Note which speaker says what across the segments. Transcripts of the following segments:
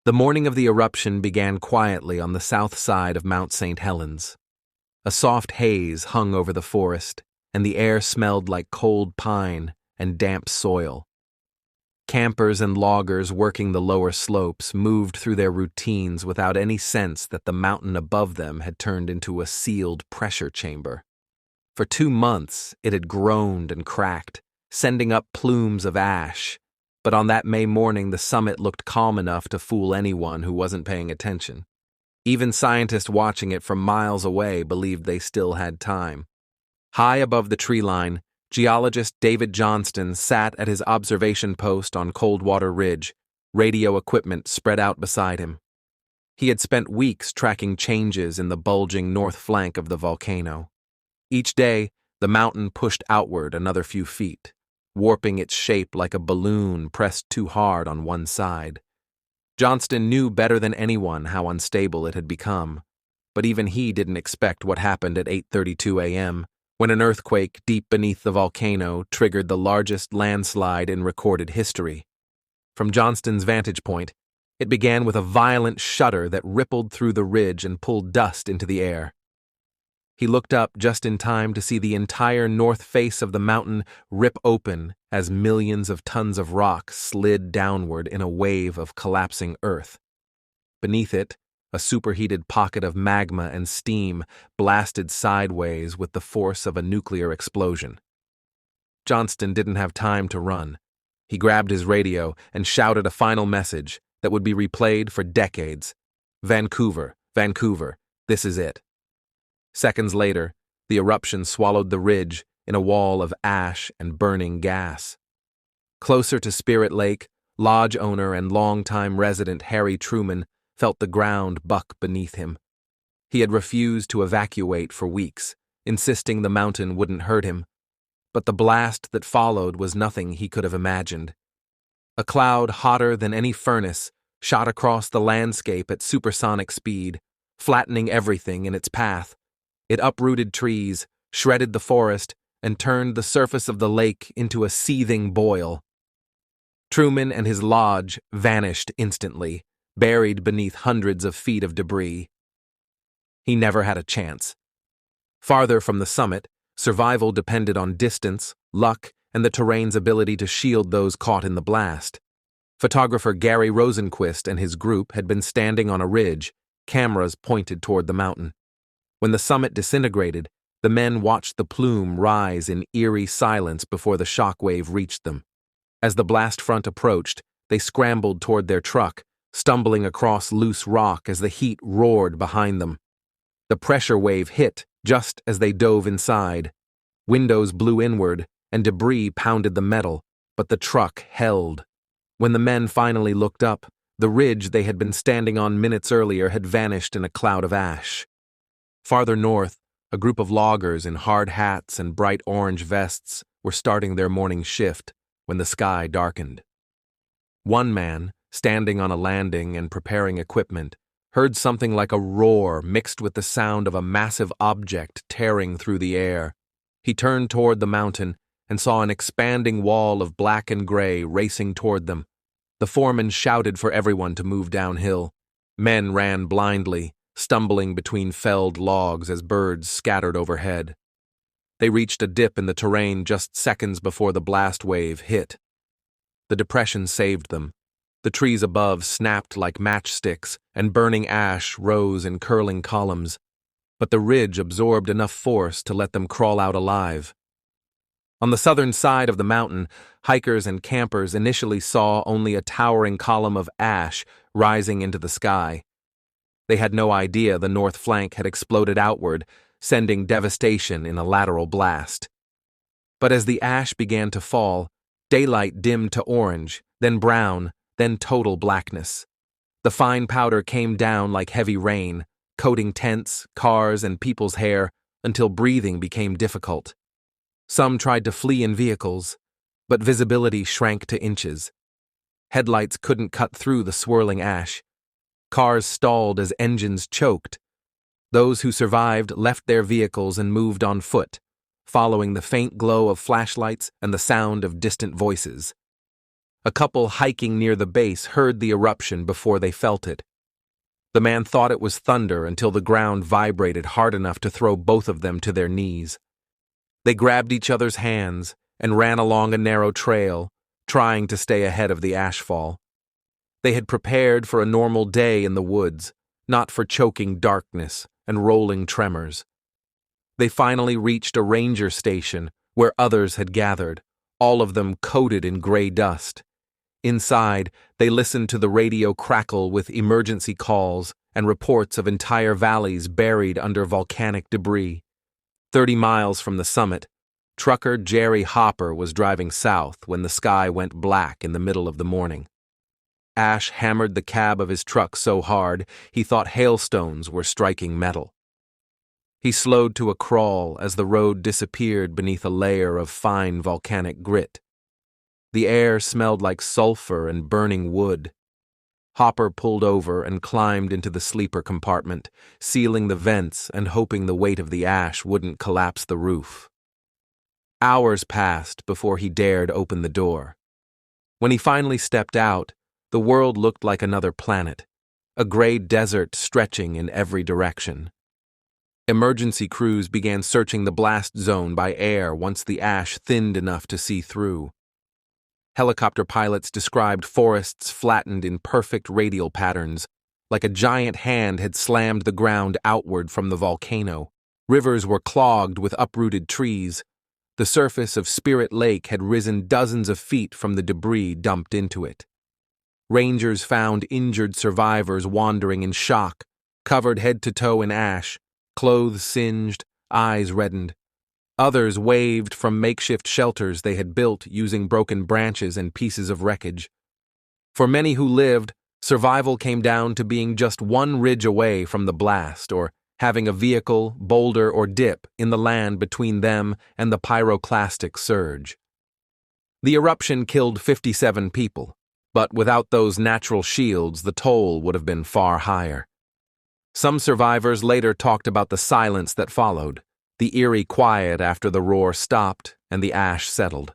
Speaker 1: The morning of the eruption began quietly on the south side of Mount St. Helens. A soft haze hung over the forest, and the air smelled like cold pine and damp soil. Campers and loggers working the lower slopes moved through their routines without any sense that the mountain above them had turned into a sealed pressure chamber. For 2 months, it had groaned and cracked, sending up plumes of ash, but on that May morning the summit looked calm enough to fool anyone who wasn't paying attention. Even scientists watching it from miles away believed they still had time. High above the tree line, geologist David Johnston sat at his observation post on Coldwater Ridge, radio equipment spread out beside him. He had spent weeks tracking changes in the bulging north flank of the volcano. Each day, the mountain pushed outward another few feet, warping its shape like a balloon pressed too hard on one side. Johnston knew better than anyone how unstable it had become, but even he didn't expect what happened at 8:32 a.m., when an earthquake deep beneath the volcano triggered the largest landslide in recorded history. From Johnston's vantage point, it began with a violent shudder that rippled through the ridge and pulled dust into the air. He looked up just in time to see the entire north face of the mountain rip open as millions of tons of rock slid downward in a wave of collapsing earth. Beneath it, a superheated pocket of magma and steam blasted sideways with the force of a nuclear explosion. Johnston didn't have time to run. He grabbed his radio and shouted a final message that would be replayed for decades. "Vancouver, Vancouver, this is it." Seconds later, the eruption swallowed the ridge in a wall of ash and burning gas. Closer to Spirit Lake, lodge owner and longtime resident Harry Truman felt the ground buck beneath him. He had refused to evacuate for weeks, insisting the mountain wouldn't hurt him. But the blast that followed was nothing he could have imagined. A cloud hotter than any furnace shot across the landscape at supersonic speed, flattening everything in its path. It uprooted trees, shredded the forest, and turned the surface of the lake into a seething boil. Truman and his lodge vanished instantly, buried beneath hundreds of feet of debris. He never had a chance. Farther from the summit, survival depended on distance, luck, and the terrain's ability to shield those caught in the blast. Photographer Gary Rosenquist and his group had been standing on a ridge, cameras pointed toward the mountain. When the summit disintegrated, the men watched the plume rise in eerie silence before the shockwave reached them. As the blast front approached, they scrambled toward their truck, stumbling across loose rock as the heat roared behind them. The pressure wave hit just as they dove inside. Windows blew inward, and debris pounded the metal, but the truck held. When the men finally looked up, the ridge they had been standing on minutes earlier had vanished in a cloud of ash. Farther north, a group of loggers in hard hats and bright orange vests were starting their morning shift when the sky darkened. One man, standing on a landing and preparing equipment, heard something like a roar mixed with the sound of a massive object tearing through the air. He turned toward the mountain and saw an expanding wall of black and gray racing toward them. The foreman shouted for everyone to move downhill. Men ran blindly, stumbling between felled logs as birds scattered overhead. They reached a dip in the terrain just seconds before the blast wave hit. The depression saved them. The trees above snapped like matchsticks, and burning ash rose in curling columns. But the ridge absorbed enough force to let them crawl out alive. On the southern side of the mountain, hikers and campers initially saw only a towering column of ash rising into the sky. They had no idea the north flank had exploded outward, sending devastation in a lateral blast. But as the ash began to fall, daylight dimmed to orange, then brown, then total blackness. The fine powder came down like heavy rain, coating tents, cars, and people's hair until breathing became difficult. Some tried to flee in vehicles, but visibility shrank to inches. Headlights couldn't cut through the swirling ash. Cars stalled as engines choked. Those who survived left their vehicles and moved on foot, following the faint glow of flashlights and the sound of distant voices. A couple hiking near the base heard the eruption before they felt it. The man thought it was thunder until the ground vibrated hard enough to throw both of them to their knees. They grabbed each other's hands and ran along a narrow trail, trying to stay ahead of the ashfall. They had prepared for a normal day in the woods, not for choking darkness and rolling tremors. They finally reached a ranger station where others had gathered, all of them coated in gray dust. Inside, they listened to the radio crackle with emergency calls and reports of entire valleys buried under volcanic debris. 30 miles from the summit, trucker Jerry Hopper was driving south when the sky went black in the middle of the morning. Ash hammered the cab of his truck so hard he thought hailstones were striking metal. He slowed to a crawl as the road disappeared beneath a layer of fine volcanic grit. The air smelled like sulfur and burning wood. Hopper pulled over and climbed into the sleeper compartment, sealing the vents and hoping the weight of the ash wouldn't collapse the roof. Hours passed before he dared open the door. When he finally stepped out, the world looked like another planet, a gray desert stretching in every direction. Emergency crews began searching the blast zone by air once the ash thinned enough to see through. Helicopter pilots described forests flattened in perfect radial patterns, like a giant hand had slammed the ground outward from the volcano. Rivers were clogged with uprooted trees. The surface of Spirit Lake had risen dozens of feet from the debris dumped into it. Rangers found injured survivors wandering in shock, covered head to toe in ash, clothes singed, eyes reddened. Others waved from makeshift shelters they had built using broken branches and pieces of wreckage. For many who lived, survival came down to being just one ridge away from the blast or having a vehicle, boulder, or dip in the land between them and the pyroclastic surge. The eruption killed 57 people, but without those natural shields, the toll would have been far higher. Some survivors later talked about the silence that followed, the eerie quiet after the roar stopped and the ash settled.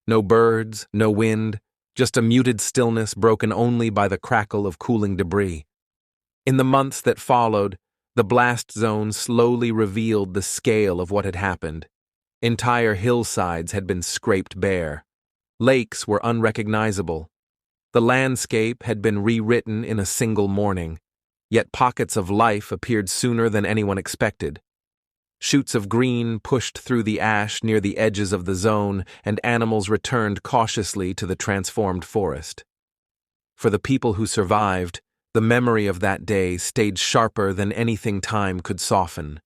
Speaker 1: No birds, no wind, just a muted stillness broken only by the crackle of cooling debris. In the months that followed, the blast zone slowly revealed the scale of what had happened. Entire hillsides had been scraped bare. Lakes were unrecognizable. The landscape had been rewritten in a single morning, yet pockets of life appeared sooner than anyone expected. Shoots of green pushed through the ash near the edges of the zone, and animals returned cautiously to the transformed forest. For the people who survived, the memory of that day stayed sharper than anything time could soften.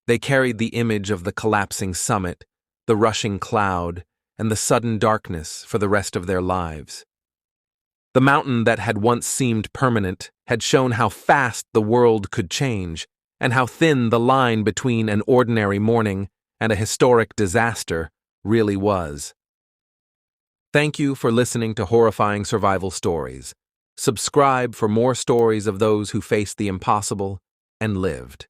Speaker 1: They carried the image of the collapsing summit, the rushing cloud, and the sudden darkness for the rest of their lives. The mountain that had once seemed permanent had shown how fast the world could change, and how thin the line between an ordinary morning and a historic disaster really was. Thank you for listening to Horrifying Survival Stories. Subscribe for more stories of those who faced the impossible and lived.